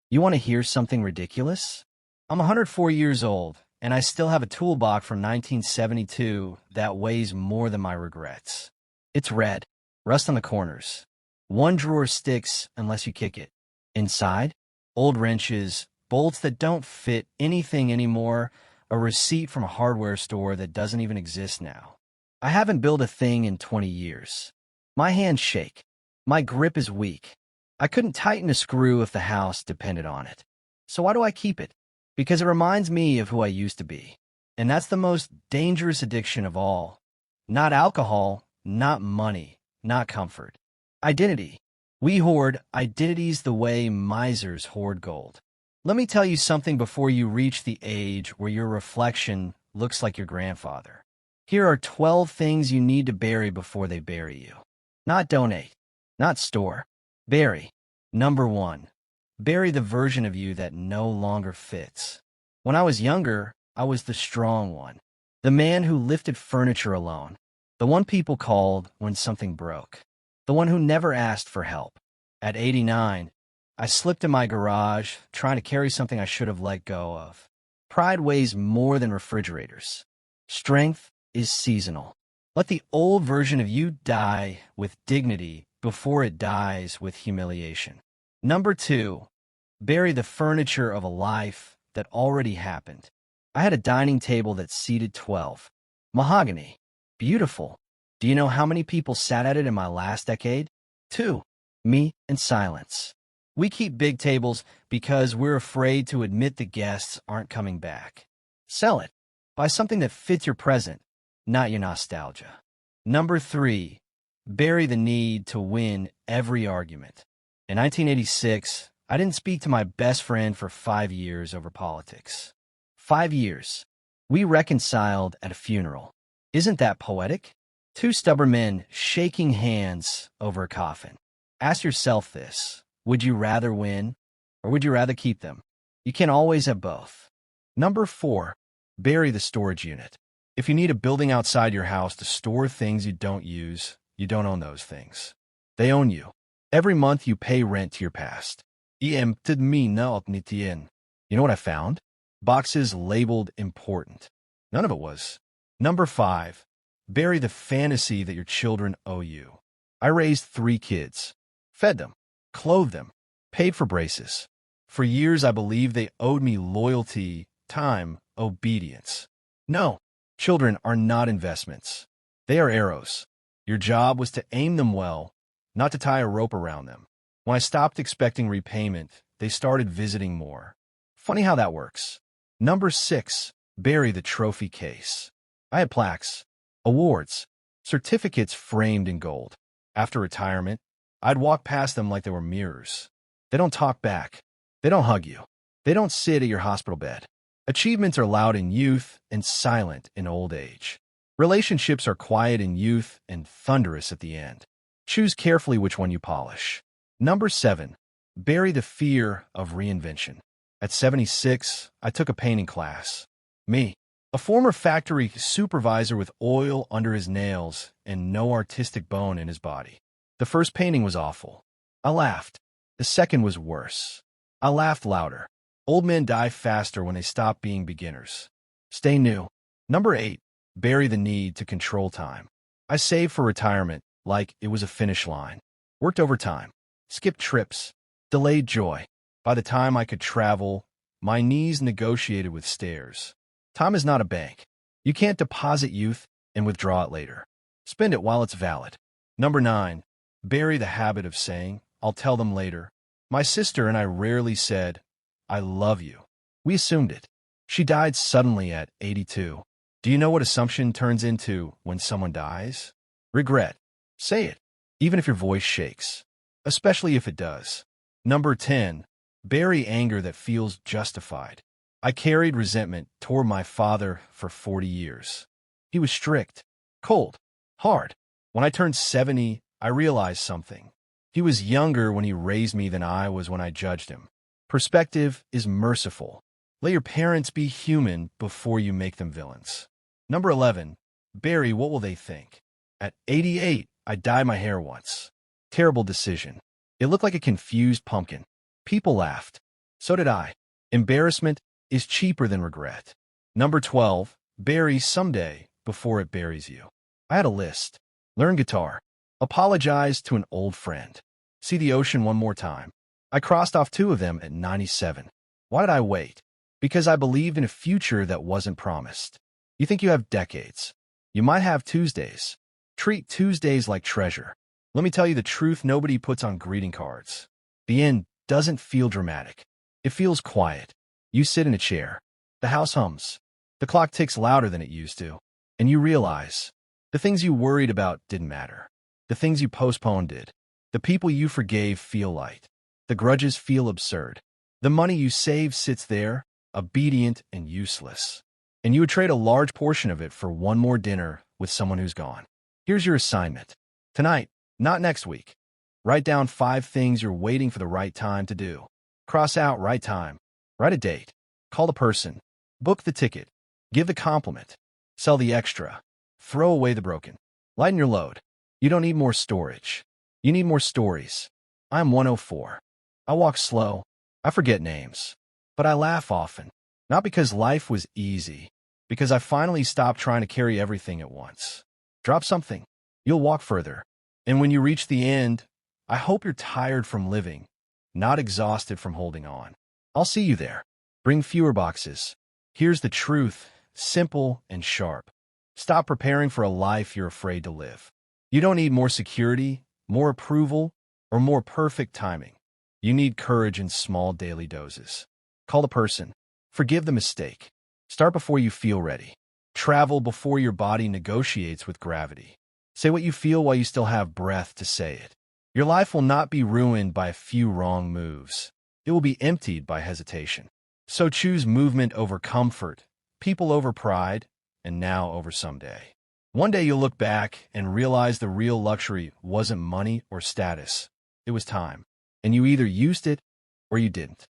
You want to hear something ridiculous? I'm 104 years old, and I still have a toolbox from 1972 that weighs more than my regrets. It's red, rust on the corners. One drawer sticks unless you kick it. Inside, old wrenches, bolts that don't fit anything anymore, a receipt from a hardware store that doesn't even exist now. I haven't built a thing in 20 years. My hands shake. My grip is weak. I couldn't tighten a screw if the house depended on it. So why do I keep it? Because it reminds me of who I used to be. And that's the most dangerous addiction of all. Not alcohol, not money, not comfort. Identity. We hoard identities the way misers hoard gold. Let me tell you something before you reach the age where your reflection looks like your grandfather. Here are 12 things you need to bury before they bury you. Not donate, not store. Bury. Number 1. Bury the version of you that no longer fits. When I was younger, I was the strong one. The man who lifted furniture alone. The one people called when something broke. The one who never asked for help. At 89, I slipped in my garage, trying to carry something I should have let go of. Pride weighs more than refrigerators. Strength is seasonal. Let the old version of you die with dignity before it dies with humiliation. Number 2, bury the furniture of a life that already happened. I had a dining table that seated 12. Mahogany. Beautiful. Do you know how many people sat at it in my last decade? 2. Me and silence. We keep big tables because we're afraid to admit the guests aren't coming back. Sell it. Buy something that fits your present, not your nostalgia. Number 3, bury the need to win every argument. In 1986, I didn't speak to my best friend for 5 years over politics. 5 years. We reconciled at a funeral. Isn't that poetic? 2 stubborn men shaking hands over a coffin. Ask yourself this. Would you rather win, or would you rather keep them? You can't always have both. Number 4, bury the storage unit. If you need a building outside your house to store things you don't use, you don't own those things. They own you. Every month you pay rent to your past. Iämted mina åt 91. You know what I found? Boxes labeled important. None of it was. Number 5, bury the fantasy that your children owe you. I raised 3 kids. Fed them. Clothed them. Paid for braces. For years I believed they owed me loyalty, time, obedience. No, children are not investments. They are arrows. Your job was to aim them well, not to tie a rope around them. When I stopped expecting repayment, they started visiting more. Funny how that works. Number 6, bury the trophy case. I had plaques, awards, certificates framed in gold. After retirement, I'd walk past them like they were mirrors. They don't talk back. They don't hug you. They don't sit at your hospital bed. Achievements are loud in youth and silent in old age. Relationships are quiet in youth and thunderous at the end. Choose carefully which one you polish. Number 7, bury the fear of reinvention. At 76, I took a painting class. Me, a former factory supervisor with oil under his nails and no artistic bone in his body. The first painting was awful. I laughed. The second was worse. I laughed louder. Old men die faster when they stop being beginners. Stay new. Number 8, bury the need to control time. I saved for retirement like it was a finish line. Worked overtime. Skipped trips. Delayed joy. By the time I could travel, my knees negotiated with stairs. Time is not a bank. You can't deposit youth and withdraw it later. Spend it while it's valid. Number 9, bury the habit of saying, I'll tell them later. My sister and I rarely said, I love you. We assumed it. She died suddenly at 82. Do you know what assumption turns into when someone dies? Regret. Say it, even if your voice shakes, especially if it does. Number 10, bury anger that feels justified. I carried resentment toward my father for 40 years. He was strict, cold, hard. When I turned 70, I realized something. He was younger when he raised me than I was when I judged him. Perspective is merciful. Let your parents be human before you make them villains. Number 11, bury what will they think. At 88, I dyed my hair once. Terrible decision. It looked like a confused pumpkin. People laughed. So did I. Embarrassment is cheaper than regret. Number 12, bury someday before it buries you. I had a list. Learn guitar. Apologize to an old friend. See the ocean one more time. I crossed off 2 of them at 97. Why did I wait? Because I believed in a future that wasn't promised. You think you have decades. You might have Tuesdays. Treat Tuesdays like treasure. Let me tell you the truth nobody puts on greeting cards. The end doesn't feel dramatic. It feels quiet. You sit in a chair. The house hums. The clock ticks louder than it used to. And you realize the things you worried about didn't matter. The things you postponed did. The people you forgave feel light. The grudges feel absurd. The money you saved sits there, obedient and useless. And you would trade a large portion of it for one more dinner with someone who's gone. Here's your assignment. Tonight, not next week. Write down 5 things you're waiting for the right time to do. Cross out right time. Write a date. Call the person. Book the ticket. Give the compliment. Sell the extra. Throw away the broken. Lighten your load. You don't need more storage. You need more stories. I'm 104. I walk slow. I forget names. But I laugh often. Not because life was easy. Because I finally stopped trying to carry everything at once. Drop something. You'll walk further. And when you reach the end, I hope you're tired from living, not exhausted from holding on. I'll see you there. Bring fewer boxes. Here's the truth, simple and sharp. Stop preparing for a life you're afraid to live. You don't need more security, more approval, or more perfect timing. You need courage in small daily doses. Call the person. Forgive the mistake. Start before you feel ready. Travel before your body negotiates with gravity. Say what you feel while you still have breath to say it. Your life will not be ruined by a few wrong moves. It will be emptied by hesitation. So choose movement over comfort, people over pride, and now over someday. One day you'll look back and realize the real luxury wasn't money or status. It was time. And you either used it or you didn't.